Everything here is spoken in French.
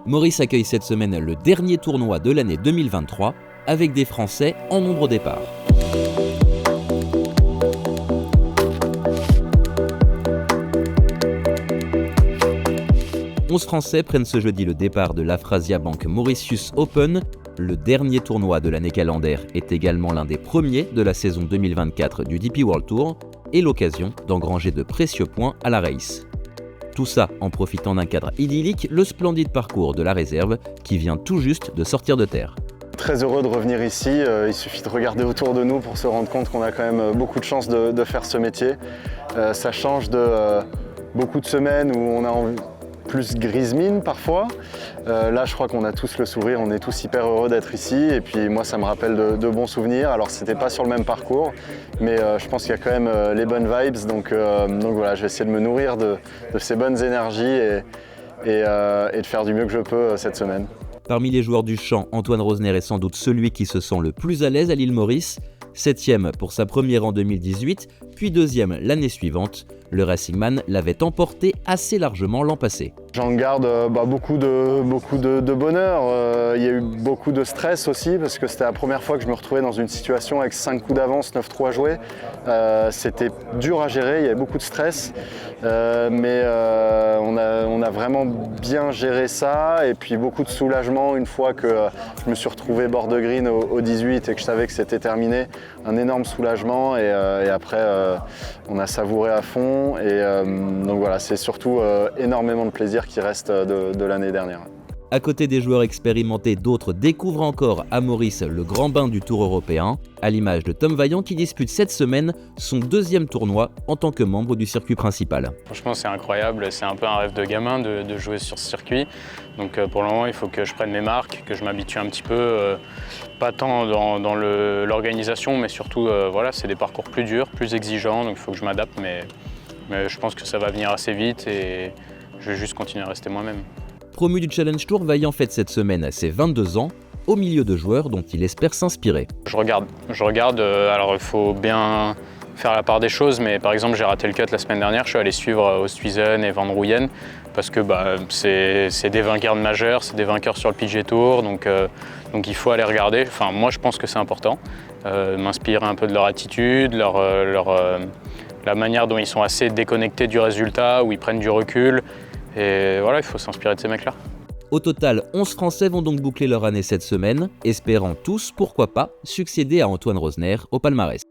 Maurice accueille cette semaine le dernier tournoi de l'année 2023 avec des Français en nombre au départ. « 11 Français prennent ce jeudi le départ de l'Afrasia Bank Mauritius Open. Le dernier tournoi de l'année calendaire est également l'un des premiers de la saison 2024 du DP World Tour et l'occasion d'engranger de précieux points à la race. Tout ça en profitant d'un cadre idyllique, le splendide parcours de la réserve qui vient tout juste de sortir de terre. Très heureux de revenir ici, il suffit de regarder autour de nous pour se rendre compte qu'on a quand même beaucoup de chance de faire ce métier. Ça change de beaucoup de semaines où on a plus grise mine parfois. Là je crois qu'on a tous le sourire, on est tous hyper heureux d'être ici et puis moi ça me rappelle de bons souvenirs. Alors c'était pas sur le même parcours mais je pense qu'il y a quand même les bonnes vibes donc voilà, je vais essayer de me nourrir de ces bonnes énergies et de faire du mieux que je peux cette semaine. Parmi les joueurs du champ, Antoine Rosner est sans doute celui qui se sent le plus à l'aise à l'île Maurice. 7e pour sa première en 2018, puis 2e l'année suivante. Le Racing Man l'avait emporté assez largement l'an passé. J'en garde beaucoup de bonheur. Il y a eu beaucoup de stress aussi parce que c'était la première fois que je me retrouvais dans une situation avec 5 coups d'avance, 9-3 joués. C'était dur à gérer, il y avait beaucoup de stress. Mais on a vraiment bien géré ça et puis beaucoup de soulagement une fois que je me suis retrouvé bord de green au 18 et que je savais que c'était terminé. Un énorme soulagement et après on a savouré à fond et donc voilà, c'est surtout énormément de plaisir qui reste de l'année dernière. À côté des joueurs expérimentés, d'autres découvrent encore à Maurice le grand bain du Tour européen, à l'image de Tom Vaillant qui dispute cette semaine son 2e tournoi en tant que membre du circuit principal. Franchement c'est incroyable, c'est un peu un rêve de gamin de jouer sur ce circuit. Donc pour le moment il faut que je prenne mes marques, que je m'habitue un petit peu, pas tant dans l'organisation mais surtout voilà, c'est des parcours plus durs, plus exigeants, donc il faut que je m'adapte mais je pense que ça va venir assez vite et je vais juste continuer à rester moi-même. Promu du Challenge Tour, Vaillant fête cette semaine à ses 22 ans, au milieu de joueurs dont il espère s'inspirer. Je regarde, alors il faut bien faire la part des choses, mais par exemple j'ai raté le cut la semaine dernière, je suis allé suivre Oosthuizen et Van Rooyen parce que c'est des vainqueurs de majeurs, c'est des vainqueurs sur le PGA Tour, donc il faut aller regarder. Enfin, moi je pense que c'est important, m'inspirer un peu de leur attitude, la manière dont ils sont assez déconnectés du résultat, où ils prennent du recul. Et voilà, il faut s'inspirer de ces mecs-là. Au total, 11 Français vont donc boucler leur année cette semaine, espérant tous, pourquoi pas, succéder à Antoine Rosner au palmarès.